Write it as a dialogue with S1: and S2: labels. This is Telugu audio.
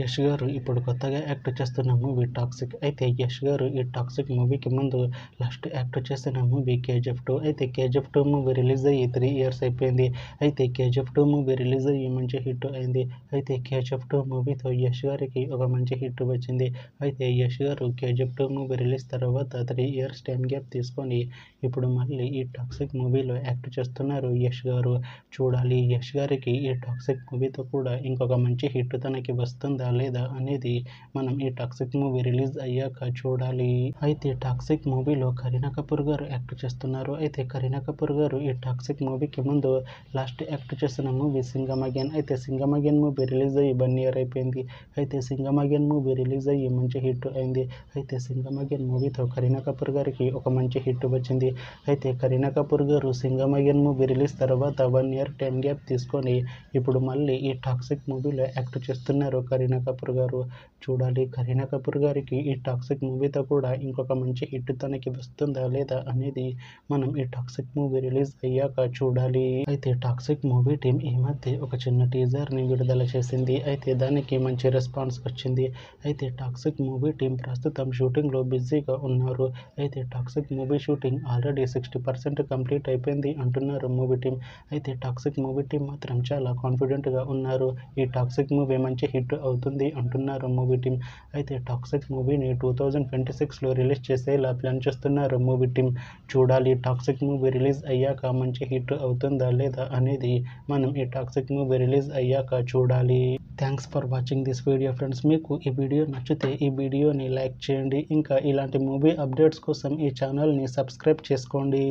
S1: యష్ గారు ఇప్పుడు కొత్తగా యాక్ట్ చేస్తున్న మూవీ టాక్సిక్. అయితే యష్ గారు ఈ టాక్సిక్ మూవీకి ముందు లాస్ట్ యాక్ట్ చేసిన మూవీ కేజీఎఫ్ 2. అయితే కేజీఎఫ్ 2 మూవీ రిలీజ్ అయ్యి 3 years అయిపోయింది. అయితే కేజీఎఫ్ 2 మూవీ రిలీజ్ అయ్యి మంచి హిట్ అయింది. అయితే కేజీఎఫ్ 2 మూవీతో యష్ గారికి ఒక మంచి హిట్ వచ్చింది. అయితే యష్ గారు కేజీఎఫ్ 2 మూవీ రిలీజ్ తర్వాత 3 years టైం గ్యాప్ తీసుకొని ఇప్పుడు మళ్ళీ ఈ టాక్సిక్ మూవీలో యాక్ట్ చేస్తున్నారు యష్ గారు. చూడాలి యష్ గారికి ఈ టాక్సిక్ మూవీతో కూడా ఇంకొక మంచి హిట్ తనకి వస్తుందా లేదా అనేది మనం ఈ టాక్సిక్ మూవీ రిలీజ్ అయ్యాక చూడాలి. అయితే టాక్సిక్ మూవీలో కరీనా కపూర్ గారు యాక్ట్ చేస్తున్నారు. అయితే కరీనా కపూర్ గారు ఈ టాక్సిక్ మూవీకి ముందు లాస్ట్ యాక్ట్ చేసిన మూవీ సింగం అగైన్. అయితే సింగం అగైన్ మూవీ రిలీజ్ అయ్యి 1 year అయిపోయింది. అయితే సింగం అగైన్ మూవీ రిలీజ్ అయ్యి మంచి హిట్ అయింది. అయితే సింగం అగైన్ మూవీతో కరీనా కపూర్ గారికి ఒక మంచి హిట్ వచ్చింది. అయితే కరీనా కపూర్ గారు సింగం అగైన్ మూవీ రిలీజ్ తర్వాత 1 year టైం గ్యాప్ తీసుకొని ఇప్పుడు మళ్ళీ ఈ టాక్సిక్ మూవీలో యాక్ట్ చేస్తున్నారు కరీనా కపూర్ గారు. చూడాలి కరీనా కపూర్ గారికి ఈ టాక్సిక్ మూవీతో కూడా ఇంకొక మంచి హిట్ తనకి వస్తుందా లేదా అనేది మనం ఈ టాక్సిక్ మూవీ రిలీజ్ అయ్యాక చూడాలి. అయితే టాక్సిక్ మూవీ టీం ఈ మధ్య ఒక చిన్న టీజర్ని విడుదల చేసింది. అయితే దానికి మంచి రెస్పాన్స్ వచ్చింది. అయితే టాక్సిక్ మూవీ టీం ప్రస్తుతం షూటింగ్లో బిజీగా ఉన్నారు. అయితే toxic movie shooting already 60% complete అయిపోయింది అంటున్నారు మూవీ టీం. అయితే టాక్సిక్ మూవీ టీం మాత్రం చాలా కాన్ఫిడెంట్గా ఉన్నారు. ఈ టాక్సిక్ మూవీ మంచి హిట్ అవుతుంది అంటున్నారు మూవీ టీం. అయితే టాక్సిక్ మూవీని 2026లో రిలీజ్ చేసేలా ప్లాన్ చేస్తున్నారు మూవీ టీం. చూడాలి టాక్సిక్ మూవీ రిలీజ్ అయ్యాక మంచి హిట్ అవుతుందా లేదా అనేది మనం ఈ టాక్సిక్ మూవీ రిలీజ్ అయ్యాక చూడాలి. Thanks for watching this video friends. మీకు ఈ వీడియో నచ్చితే ఈ వీడియోని లైక్ చేయండి. ఇంకా ఇలాంటి మూవీ అప్డేట్స్ కోసం ఈ ఛానల్ని సబ్స్క్రైబ్ చేసుకోండి.